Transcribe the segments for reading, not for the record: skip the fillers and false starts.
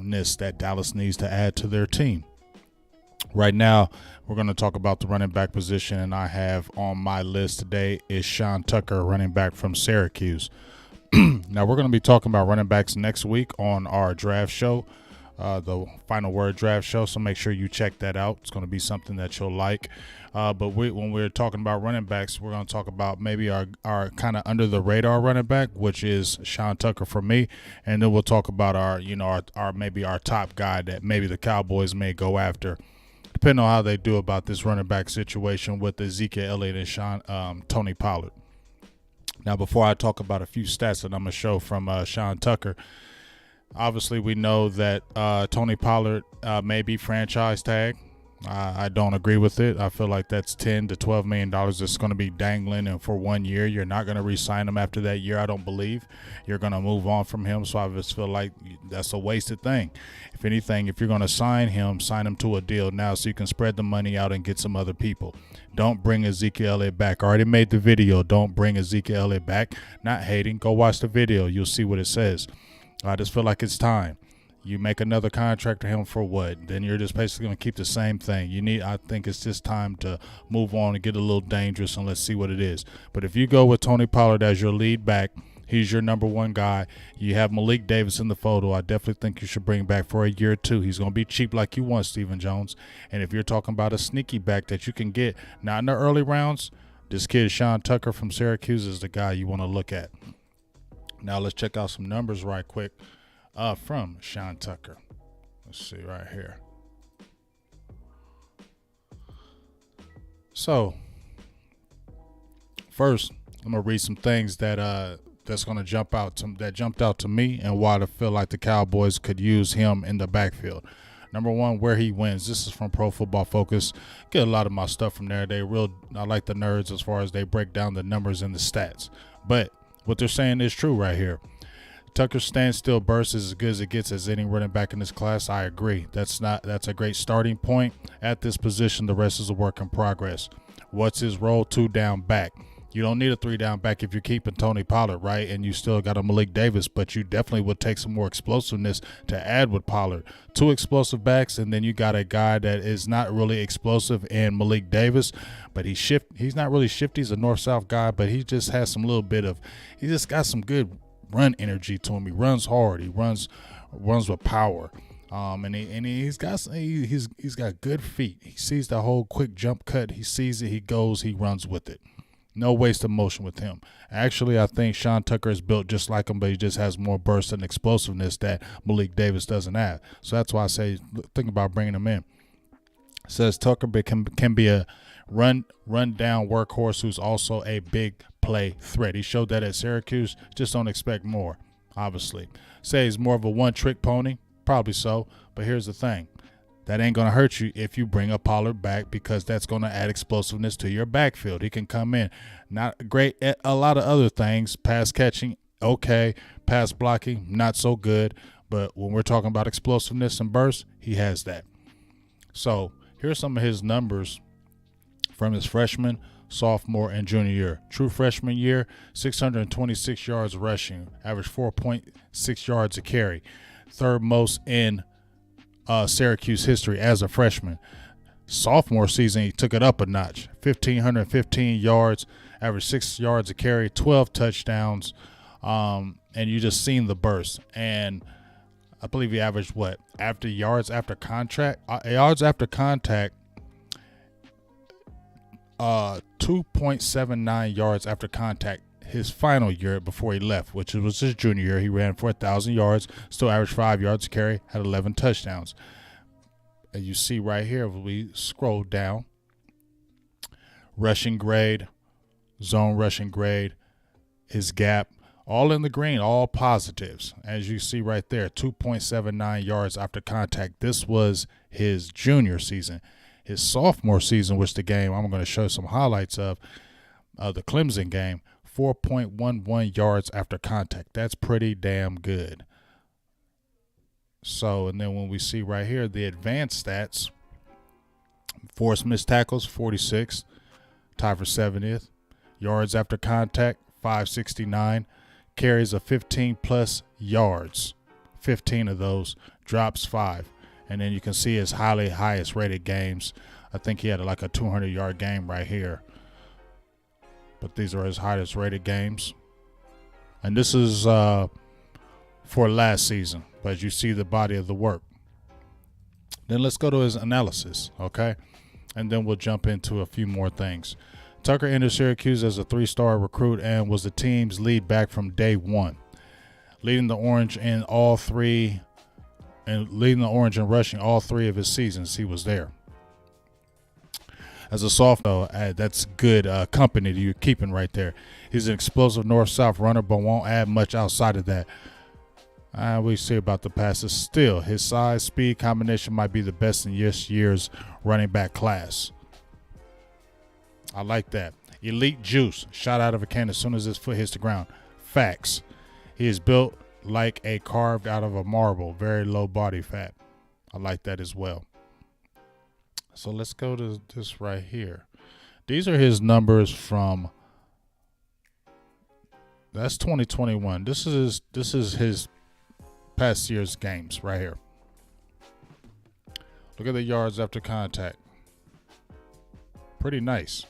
explosiveness that Dallas needs to add to their team. Right now, we're going to talk about the running back position, and I have on my list today is Sean Tucker, running back from Syracuse. Now, we're going to be talking about running backs next week on our draft show, the Final Word draft show, so make sure you check that out. It's going to be something that you'll like. But when we're talking about running backs, we're going to talk about maybe our kind of under the radar running back, which is Sean Tucker for me, and then we'll talk about our maybe our top guy that maybe the Cowboys may go after, depending on how they do about this running back situation with Ezekiel Elliott and Tony Pollard. Now, before I talk about a few stats that I'm going to show from Sean Tucker, obviously we know that Tony Pollard may be franchise tag. I don't agree with it. I feel like that's $10 to $12 million that's going to be dangling, and for 1 year, you're not going to re-sign him after that year. I don't believe you're going to move on from him. So I just feel like that's a wasted thing. If anything, if you're going to sign him to a deal now so you can spread the money out and get some other people. Don't bring Ezekiel Elliott back. I already made the video. Don't bring Ezekiel Elliott back. Not hating. Go watch the video. You'll see what it says. I just feel like it's time. You make another contract to him for what? Then you're just basically going to keep the same thing. I think it's just time to move on and get a little dangerous, and let's see what it is. But if you go with Tony Pollard as your lead back, he's your number one guy. You have Malik Davis in the photo. I definitely think you should bring him back for a year or two. He's going to be cheap like you want, Stephen Jones. And if you're talking about a sneaky back that you can get, not in the early rounds, this kid Sean Tucker from Syracuse is the guy you want to look at. Now let's check out some numbers right quick. From Sean Tucker. Let's see right here. So, first, I'm gonna read some things that's gonna jumped out to me, and why I feel like the Cowboys could use him in the backfield. Number one, where he wins. This is from Pro Football Focus. Get a lot of my stuff from there. I like the nerds as far as they break down the numbers and the stats. But what they're saying is true right here. Tucker's standstill burst is as good as it gets as any running back in this class. I agree. That's a great starting point at this position. The rest is a work in progress. What's his role? 2 down back. You don't need a 3 down back if you're keeping Tony Pollard, right? And you still got a Malik Davis, but you definitely would take some more explosiveness to add with Pollard. 2 explosive backs, and then you got a guy that is not really explosive in Malik Davis, but he's not really shifty. He's a north-south guy, but he just has some he just got some good run energy to him. He runs hard. He runs with power. And he's got good feet. He sees the whole quick jump cut. He sees it. He goes. He runs with it. No waste of motion with him. Actually, I think Sean Tucker is built just like him, but he just has more burst and explosiveness that Malik Davis doesn't have. So that's why I say think about bringing him in. It says Tucker can be a run down workhorse who's also a big play threat. He showed that at Syracuse. Just don't expect more, obviously. Say he's more of a one-trick pony. Probably so. But here's the thing. That ain't going to hurt you if you bring a Pollard back, because that's going to add explosiveness to your backfield. He can come in. Not great at a lot of other things. Pass catching, okay. Pass blocking, not so good. But when we're talking about explosiveness and burst, he has that. So here's some of his numbers from his freshman, sophomore, and junior year. True freshman year, 626 yards rushing, average 4.6 yards a carry. Third most in Syracuse history as a freshman. Sophomore season, he took it up a notch. 1,515 yards, average 6 yards a carry, 12 touchdowns, and you just seen the burst. And I believe he averaged yards after contact, 2.79 yards after contact his final year before he left, which was his junior year. He ran for 1,000 yards, still averaged 5 yards a carry, had 11 touchdowns. And you see right here, if we scroll down, rushing grade, zone rushing grade, his gap, all in the green, all positives. As you see right there, 2.79 yards after contact. This was his junior season. His sophomore season, which the game I'm going to show some highlights of, the Clemson game, 4.11 yards after contact. That's pretty damn good. So, and then when we see right here, the advanced stats, forced missed tackles, 46, tied for 70th. Yards after contact, 569. Carries of 15 plus yards, 15 of those. drops 5. And then you can see his highest rated games. I think he had like a 200-yard game right here. But these are his highest rated games. And this is for last season. But you see the body of the work. Then let's go to his analysis, okay? And then we'll jump into a few more things. Tucker entered Syracuse as a 3-star recruit and was the team's lead back from day one, leading the Orange in rushing all 3 of his seasons he was there. As a sophomore, that's good company that you're keeping right there. He's an explosive north-south runner, but won't add much outside of that. We see about the passes. Still, his size, speed combination might be the best in this year's running back class. I like that. Elite juice. Shot out of a cannon as soon as his foot hits the ground. Facts. He is built like a carved out of a marble. Very low body fat. I like that as well. So let's go to this right here. These are his numbers from, that's 2021. This is his past year's games right here. Look at the yards after contact. Pretty nice.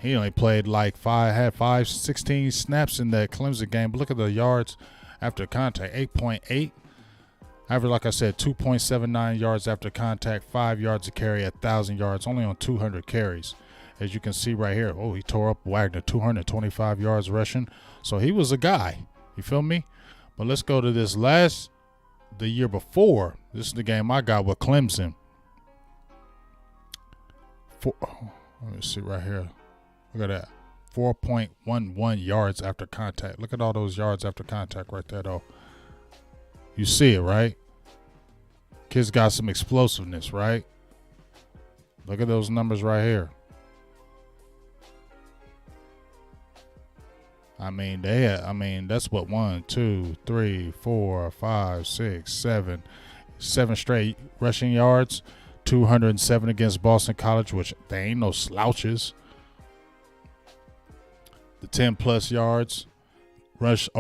He only played like 16 snaps in that Clemson game. But look at the yards after contact, 8.8. Average, like I said, 2.79 yards after contact, 5 yards a carry, 1,000 yards, only on 200 carries. As you can see right here. Oh, he tore up Wagner, 225 yards rushing. So he was a guy. You feel me? But let's go to this the year before. This is the game I got with Clemson. Let me see right here. Look at that. 4.11 yards after contact. Look at all those yards after contact right there, though. You see it, right? Kid's got some explosiveness, right? Look at those numbers right here. That's what 1, 2, 3, 4, 5, 6, 7. 7 straight rushing yards. 207 against Boston College, which they ain't no slouches. The 10+ yards. Runs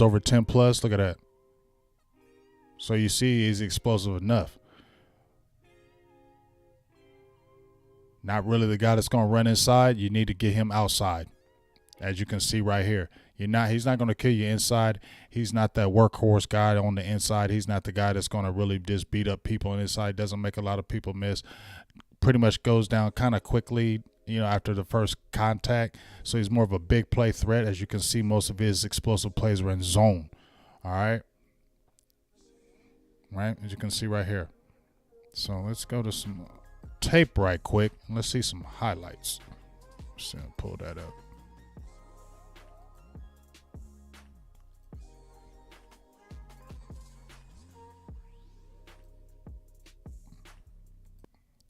over 10+. Look at that. So you see he's explosive enough. Not really the guy that's going to run inside. You need to get him outside. As you can see right here. He's not going to kill you inside. He's not that workhorse guy on the inside. He's not the guy that's going to really just beat up people on the inside. Doesn't make a lot of people miss. Pretty much goes down kind of quickly, after the first contact. So he's more of a big play threat. As you can see, most of his explosive plays are in zone. All right. Right, as you can see right here. So let's go to some tape right quick. Let's see some highlights. Let's see, I'll pull that up.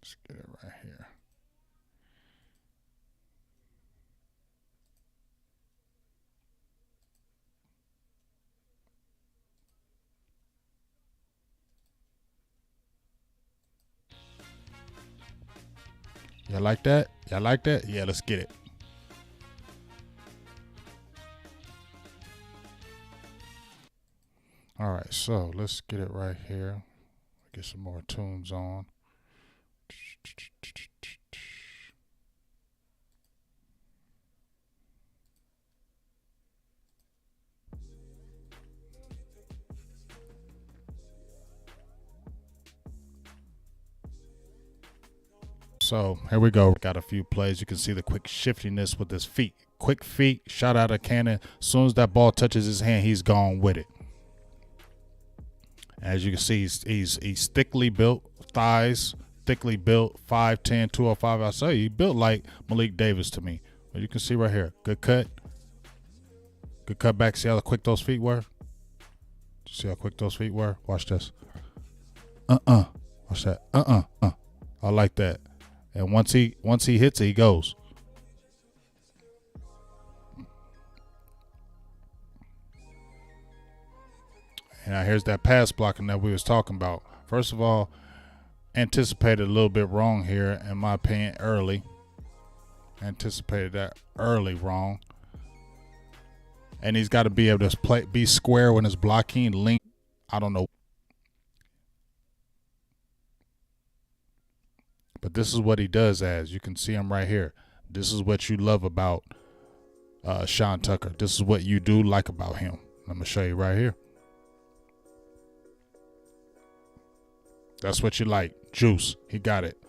Let's get it right here. Y'all like that? Y'all like that? Yeah, let's get it. All right, so let's get it right here. Get some more tunes on. So here we go. Got a few plays. You can see the quick shiftiness with his feet. Quick feet, shot out of cannon. As soon as that ball touches his hand, he's gone with it. As you can see, he's thickly built, thighs, thickly built, 5'10", 205. I say he built like Malik Davis to me. But you can see right here, good cut. Good cut back. See how quick those feet were? See how quick those feet were? Watch this. Watch that. I like that. And once he hits it, he goes. And now here's that pass blocking that we was talking about. First of all, anticipated a little bit wrong here, in my opinion, early. Anticipated that early wrong. And he's got to be able to be square when it's blocking, lean. I don't know. But this is what he does as. You can see him right here. This is what you love about Sean Tucker. This is what you do like about him. I'm going to show you right here. That's what you like. Juice. He got it.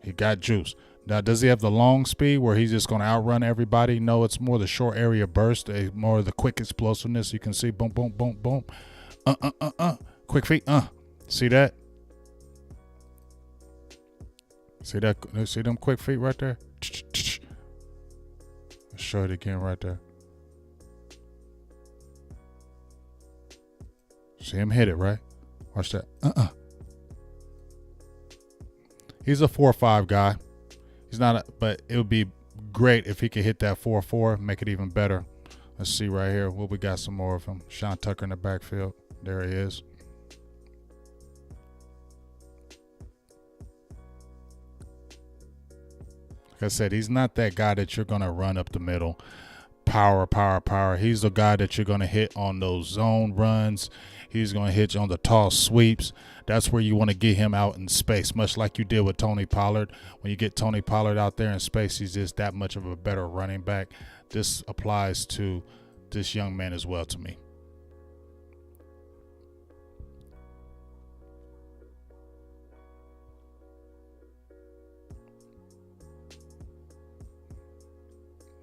He got juice. Now, does he have the long speed where he's just going to outrun everybody? No, it's more the short area burst, more of the quick explosiveness. You can see boom, boom, boom, boom. Quick feet. See that? See that? See them quick feet right there? Let's show it again right there. See him hit it, right? Watch that. He's a 4-5 guy. He's not, but it would be great if he could hit that 4-4, make it even better. Let's see right here. Well, we got some more of him. Sean Tucker in the backfield. There he is. Like I said, he's not that guy that you're going to run up the middle. Power, power, power. He's the guy that you're going to hit on those zone runs. He's going to hit you on the toss sweeps. That's where you want to get him out in space, much like you did with Tony Pollard. When you get Tony Pollard out there in space, he's just that much of a better running back. This applies to this young man as well to me.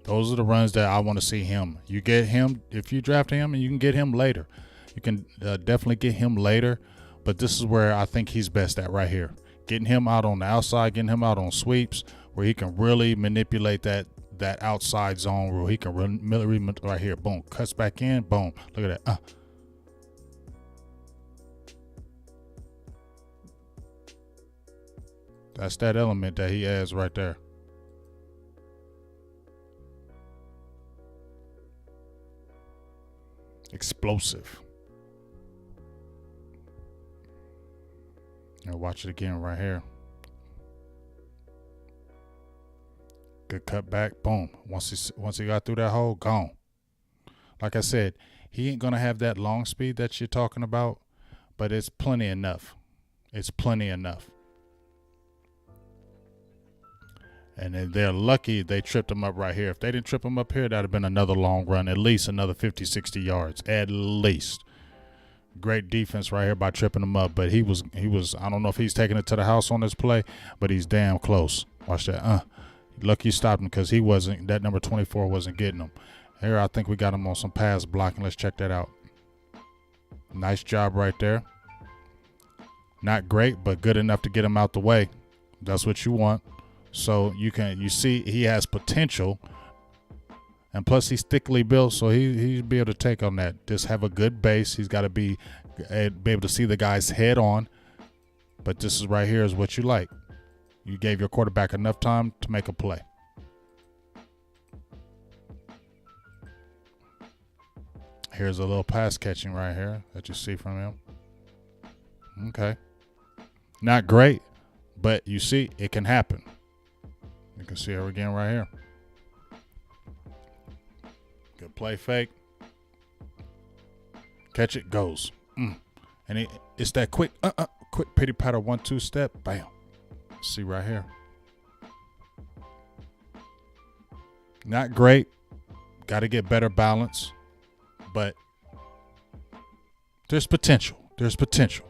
Those are the runs that I want to see him. You get him, if you draft him, and you can get him later. You can definitely get him later, but this is where I think he's best at right here. Getting him out on the outside, getting him out on sweeps, where he can really manipulate that outside zone, where he can run right here. Boom, cuts back in. Boom, look at that. That's that element that he adds right there. Explosive. Now watch it again right here. Good cut back. Boom. Once he got through that hole, gone. Like I said, he ain't gonna have that long speed that you're talking about, but it's plenty enough. It's plenty enough. And then they're lucky they tripped him up right here. If they didn't trip him up here, that'd have been another long run, at least another 50, 60 yards, at least. Great defense right here by tripping him up, but he was. I don't know if he's taking it to the house on this play, but he's damn close. Watch that. Lucky you stopped him because he wasn't. That number 24 wasn't getting him. Here, I think we got him on some pass blocking. Let's check that out. Nice job right there. Not great, but good enough to get him out the way. That's what you want. So you see he has potential, and plus he's thickly built, so he'd be able to take on that. Just have a good base. He's got to be able to see the guy's head on. But this is right here is what you like. You gave your quarterback enough time to make a play. Here's a little pass catching right here that you see from him. Okay. Not great, but you see it can happen. You can see her again right here. Good play fake. Catch it, goes. And it's that quick pity patter 1-2 step. Bam. See right here. Not great. Got to get better balance. But there's potential. There's potential.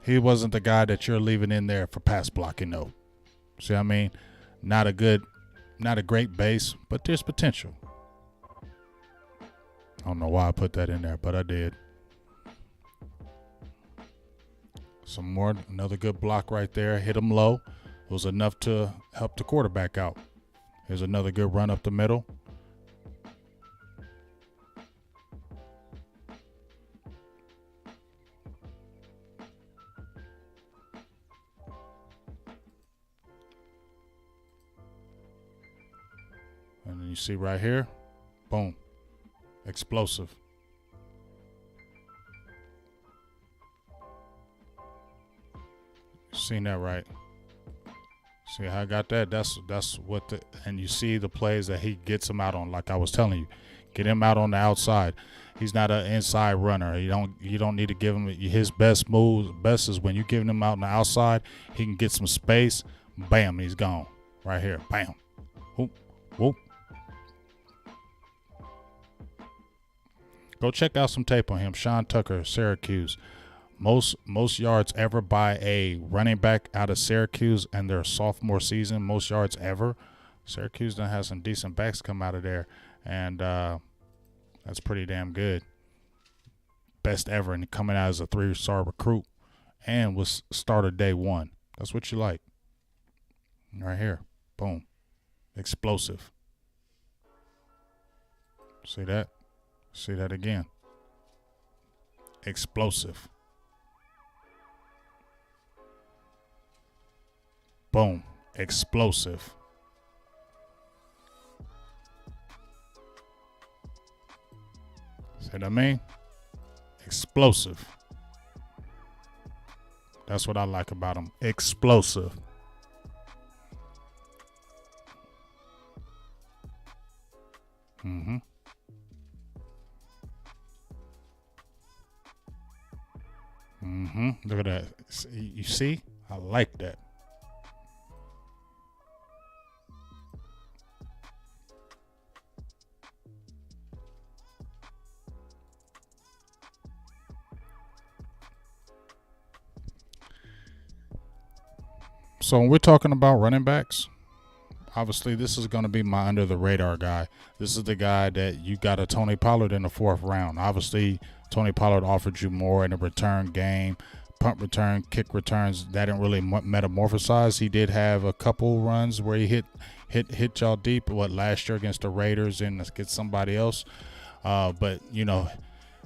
He wasn't the guy that you're leaving in there for pass blocking, though. See what I mean? Not a great base, but there's potential. I don't know why I put that in there, but I did. Some more, another good block right there. Hit him low. It was enough to help the quarterback out. Here's another good run up the middle. And then you see right here, boom, explosive. Seen that right? See how I got that? That's what and you see the plays that he gets him out on. Like I was telling you, Get him out on the outside. He's not an inside runner. You don't need to give him his best moves. Best is when you give him out on the outside, he can get some space. Bam, he's gone. Right here. Bam. Whoop, whoop. Go check out some tape on him. Sean Tucker, Syracuse. Most yards ever by a running back out of Syracuse in their sophomore season. Most yards ever. Syracuse done has some decent backs come out of there, and that's pretty damn good. Best ever, and coming out as a 3-star recruit, and was starter day 1. That's what you like. Right here, boom, explosive. See that? See that again. Explosive. Boom, explosive. See what I mean? Explosive. That's what I like about him. Explosive. Mm-hmm. Mm-hmm. Look at that. You see? I like that. So when we're talking about running backs, obviously this is going to be my under the radar guy. This is the guy that you got a Tony Pollard in the 4th round. Obviously, Tony Pollard offered you more in the return game, punt return, kick returns. That didn't really metamorphosize. He did have a couple runs where he hit y'all deep. Last year against the Raiders and against somebody else. But you know,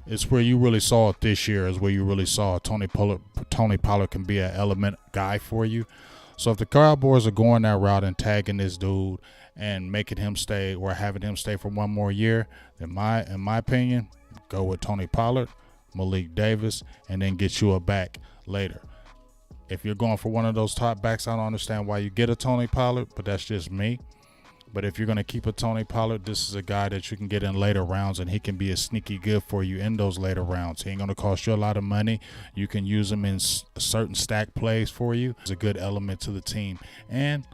it's where you really saw it this year. Is where you really saw Tony Pollard can be an element guy for you. So if the Cowboys are going that route and tagging this dude and making him stay or having him stay for 1 more year, then in my opinion, go with Tony Pollard, Malik Davis, and then get you a back later. If you're going for one of those top backs, I don't understand why you get a Tony Pollard, but that's just me. But if you're going to keep a Tony Pollard, this is a guy that you can get in later rounds, and he can be a sneaky good for you in those later rounds. He ain't going to cost you a lot of money. You can use him in certain stack plays for you. It's a good element to the team. And